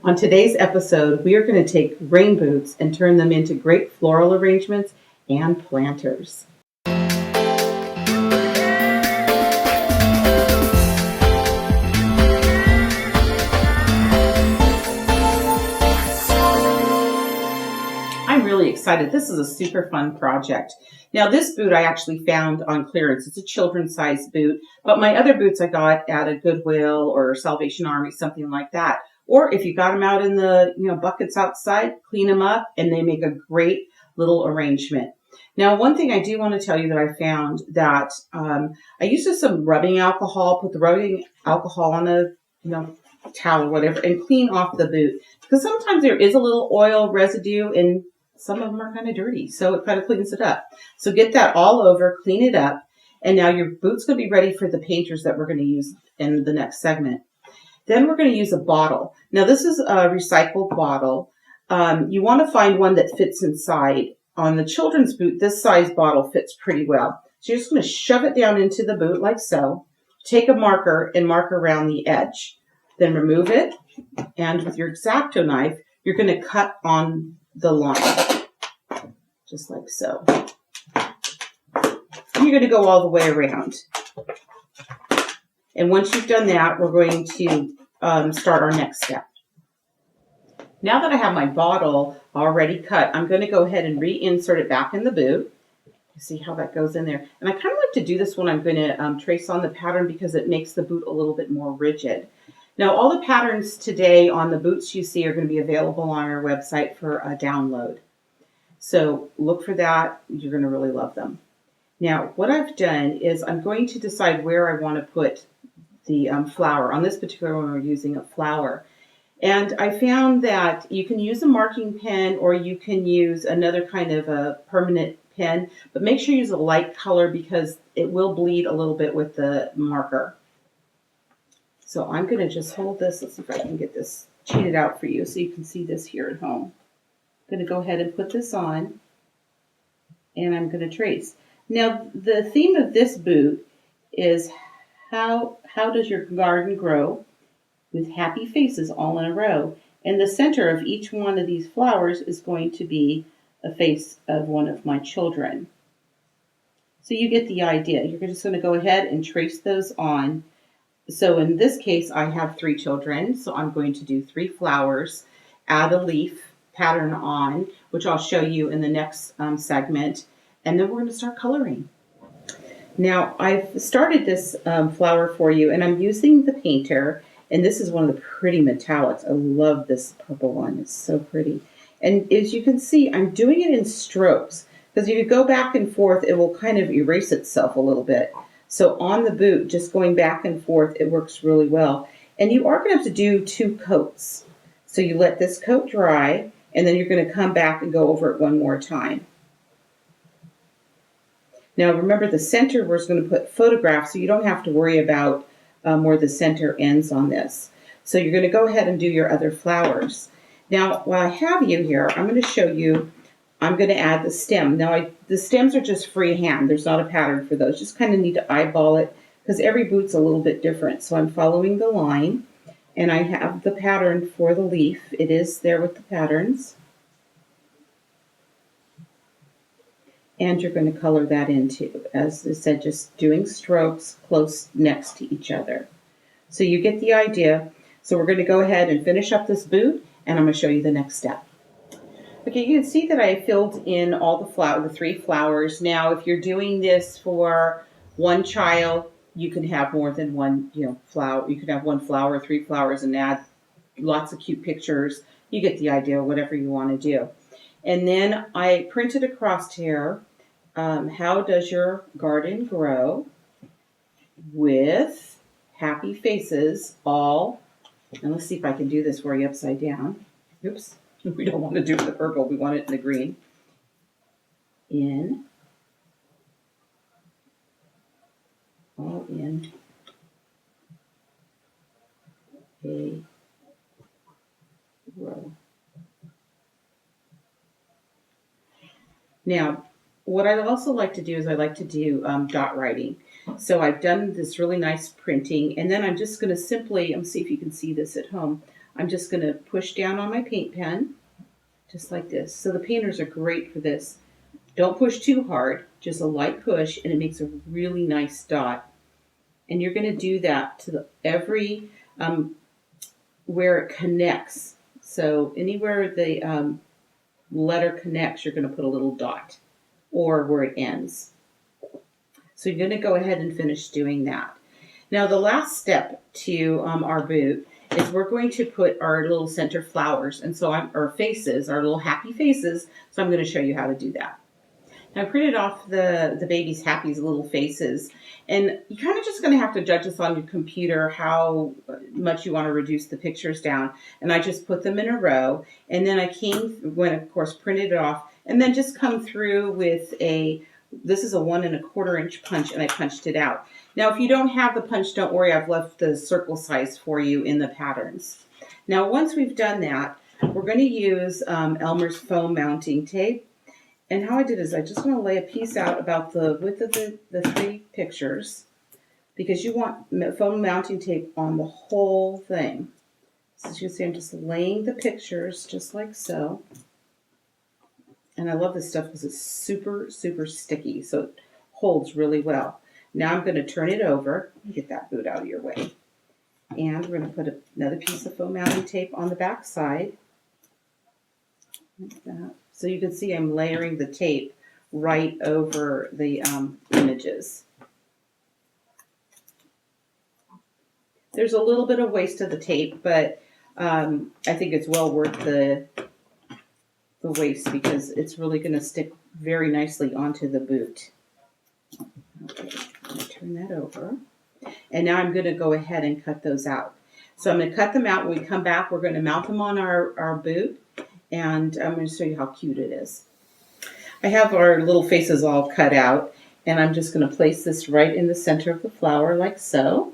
On today's episode, we are going to take rain boots and turn them into great floral arrangements and planters. I'm really excited. This is a super fun project. Now, this boot I actually found on clearance. It's a children's size boot, but my other boots I got at a Goodwill or Salvation Army, something like that. Or if you got them out in the buckets outside, clean them up, and they make a great little arrangement. Now, one thing I do want to tell you that I found that I used some rubbing alcohol, put the rubbing alcohol on a towel or whatever, and clean off the boot. Because sometimes there is a little oil residue and some of them are kind of dirty, so it kind of cleans it up. So get that all over, clean it up, and now your boot's going to be ready for the painters that we're going to use in the next segment. Then we're going to use a bottle. Now this is a recycled bottle. You want to find one that fits inside. On the children's boot, this size bottle fits pretty well. So you're just going to shove it down into the boot like so. Take a marker and mark around the edge. Then remove it, and with your X-Acto knife, you're going to cut on the line, just like so. And you're going to go all the way around. And once you've done that, we're going to start our next step. Now that I have my bottle already cut, I'm going to go ahead and reinsert it back in the boot. See how that goes in there. And I kind of like to do this when I'm going to trace on the pattern because it makes the boot a little bit more rigid. Now, all the patterns today on the boots you see are going to be available on our website for a download. So look for that. You're going to really love them. Now, what I've done is I'm going to decide where I want to put the flower. On this particular one, we're using a flower. And I found that you can use a marking pen or you can use another kind of a permanent pen, but make sure you use a light color because it will bleed a little bit with the marker. So I'm going to just hold this. Let's see if I can get this cheated out for you so you can see this here at home. I'm going to go ahead and put this on, and I'm going to trace. Now, the theme of this boot is how does your garden grow with happy faces all in a row? And the center of each one of these flowers is going to be a face of one of my children. So you get the idea. You're just going to go ahead and trace those on. So in this case, I have 3 children, so I'm going to do 3 flowers, add a leaf pattern on, which I'll show you in the next segment, and then we're going to start coloring. Now, I've started this flower for you, and I'm using the painter, and this is one of the pretty metallics. I love this purple one. It's so pretty. And as you can see, I'm doing it in strokes, because if you go back and forth, it will kind of erase itself a little bit. So on the boot, just going back and forth, it works really well. And you are going to have to do 2 coats. So you let this coat dry, and then you're going to come back and go over it one more time. Now remember, the center we're going to put photographs, so you don't have to worry about where the center ends on this. So you're going to go ahead and do your other flowers. Now, while I have you here, I'm going to show you, I'm going to add the stem. Now, the stems are just freehand. There's not a pattern for those. Just kind of need to eyeball it because every boot's a little bit different. So I'm following the line, and I have the pattern for the leaf. It is there with the patterns. And you're going to color that in too. As I said, just doing strokes close next to each other. So you get the idea. So we're going to go ahead and finish up this boot, and I'm going to show you the next step. Okay, you can see that I filled in all the 3 flowers. Now, if you're doing this for one child, you can have more than one, flower. You can have 1 flower, 3 flowers, and add lots of cute pictures. You get the idea, whatever you want to do. And then I printed across here, how does your garden grow with happy faces all, and let's see if I can do this for you upside down. Oops. We don't want to do the purple. We want it in the green. All in a row. Now, what I also like to do is I like to do dot writing. So I've done this really nice printing, and then I'm just going to simply, let me see if you can see this at home. I'm just going to push down on my paint pen, just like this. So the painters are great for this. Don't push too hard, just a light push, and it makes a really nice dot. And you're going to do that to every where it connects. So anywhere the letter connects, you're going to put a little dot, or where it ends. So you're going to go ahead and finish doing that. Now the last step to our boot is we're going to put our little center flowers, and so our faces, our little happy faces. So I'm going to show you how to do that. Now I printed off the baby's happy little faces, and you're kind of just going to have to judge this on your computer how much you want to reduce the pictures down. And I just put them in a row, and then I went of course printed it off, and then just come through with this is a 1 1/4 inch punch, and I punched it out. Now if you don't have the punch, don't worry, I've left the circle size for you in the patterns. Now once we've done that, we're going to use Elmer's foam mounting tape. And how I did is I just want to lay a piece out about the width of the 3 pictures, because you want foam mounting tape on the whole thing. So as you can see, I'm just laying the pictures just like so. And I love this stuff because it's super, super sticky, so it holds really well. Now I'm going to turn it over. Get that boot out of your way. And we're going to put another piece of foam mounting tape on the back side. Like that. So you can see I'm layering the tape right over the images. There's a little bit of waste of the tape, but I think it's well worth the waste because it's really going to stick very nicely onto the boot. Okay, I'm going to turn that over. And now I'm going to go ahead and cut those out. So I'm going to cut them out. When we come back, we're going to mount them on our boot. And I'm going to show you how cute it is. I have our little faces all cut out, and I'm just going to place this right in the center of the flower like so.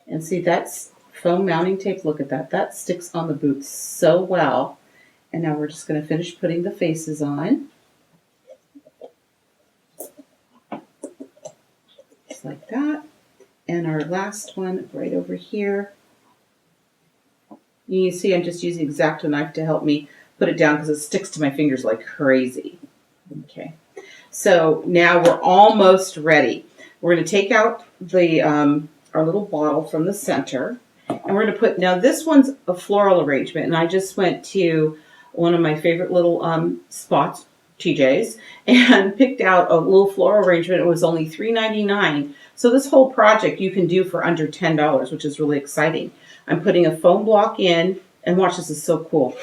And see, that's foam mounting tape. Look at that. That sticks on the boot so well. And now we're just going to finish putting the faces on. Just like that. And our last one right over here. You see I'm just using X-Acto knife to help me put it down because it sticks to my fingers like crazy. Okay, so now we're almost ready. We're going to take out the our little bottle from the center, and we're going to put, now this one's a floral arrangement, and I just went to one of my favorite little spots, TJ's, and picked out a little floral arrangement. It was only $3.99. So this whole project you can do for under $10, which is really exciting. I'm putting a foam block in, and watch, this is so cool.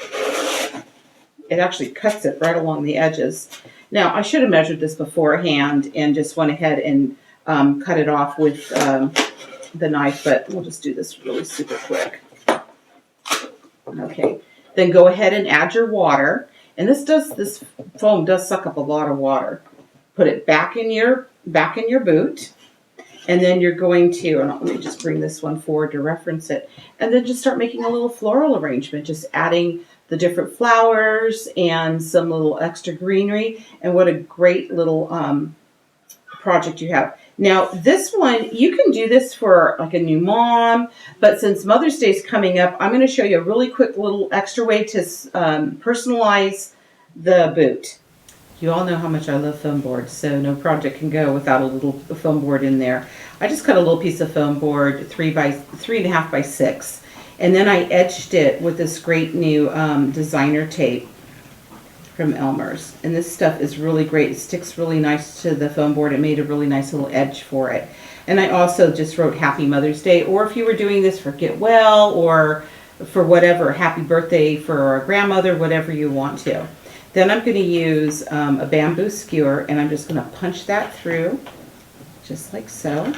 It actually cuts it right along the edges. Now, I should have measured this beforehand and just went ahead and cut it off with the knife, but we'll just do this really super quick. Okay, then go ahead and add your water. And this foam does suck up a lot of water. Put it back in your boot. And then you're going to, and let me just bring this one forward to reference it, and then just start making a little floral arrangement, just adding the different flowers and some little extra greenery, and what a great little project you have. Now, this one, you can do this for like a new mom, but since Mother's Day is coming up, I'm going to show you a really quick little extra way to personalize the boot. You all know how much I love foam boards, so no project can go without a little foam board in there. I just cut a little piece of foam board, 3.5 by 6, and then I etched it with this great new designer tape from Elmer's. And this stuff is really great. It sticks really nice to the foam board. It made a really nice little edge for it. And I also just wrote Happy Mother's Day, or if you were doing this for Get Well, or for whatever, Happy Birthday for a grandmother, whatever you want to. Then I'm going to use a bamboo skewer, and I'm just going to punch that through, just like so.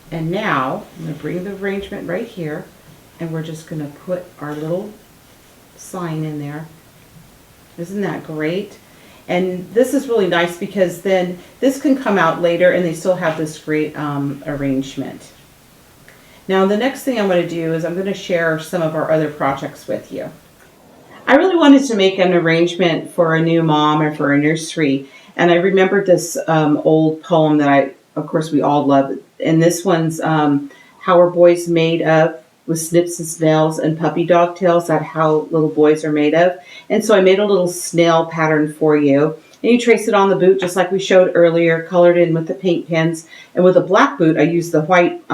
And now I'm going to bring the arrangement right here, and we're just going to put our little sign in there. Isn't that great? And this is really nice because then this can come out later, and they still have this great arrangement. Now the next thing I'm going to do is I'm going to share some of our other projects with you. I really wanted to make an arrangement for a new mom or for a nursery, and I remembered this old poem that of course we all love, and this one's How Are Boys Made Of? with snips and snails and puppy dog tails. That's how little boys are made of. And so I made a little snail pattern for you. And you trace it on the boot just like we showed earlier, colored in with the paint pens. And with a black boot, I used the white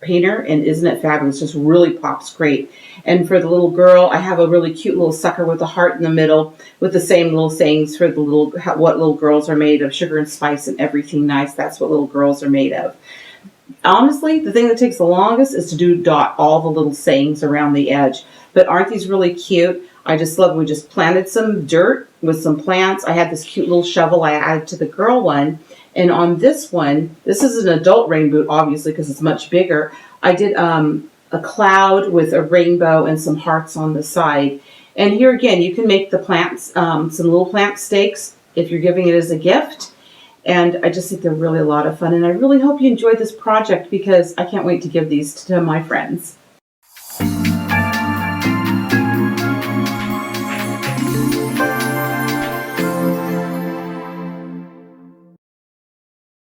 painter, and isn't it fabulous? Just really pops great. And for the little girl, I have a really cute little sucker with a heart in the middle with the same little sayings for the what little girls are made of, sugar and spice and everything nice. That's what little girls are made of. Honestly, the thing that takes the longest is to dot all the little sayings around the edge. But aren't these really cute? I just love, we just planted some dirt with some plants. I had this cute little shovel I added to the girl one. And on this one, this is an adult rain boot, obviously, because it's much bigger. I did a cloud with a rainbow and some hearts on the side. And here again, you can make the plants, some little plant stakes if you're giving it as a gift. And I just think they're really a lot of fun. And I really hope you enjoyed this project because I can't wait to give these to my friends.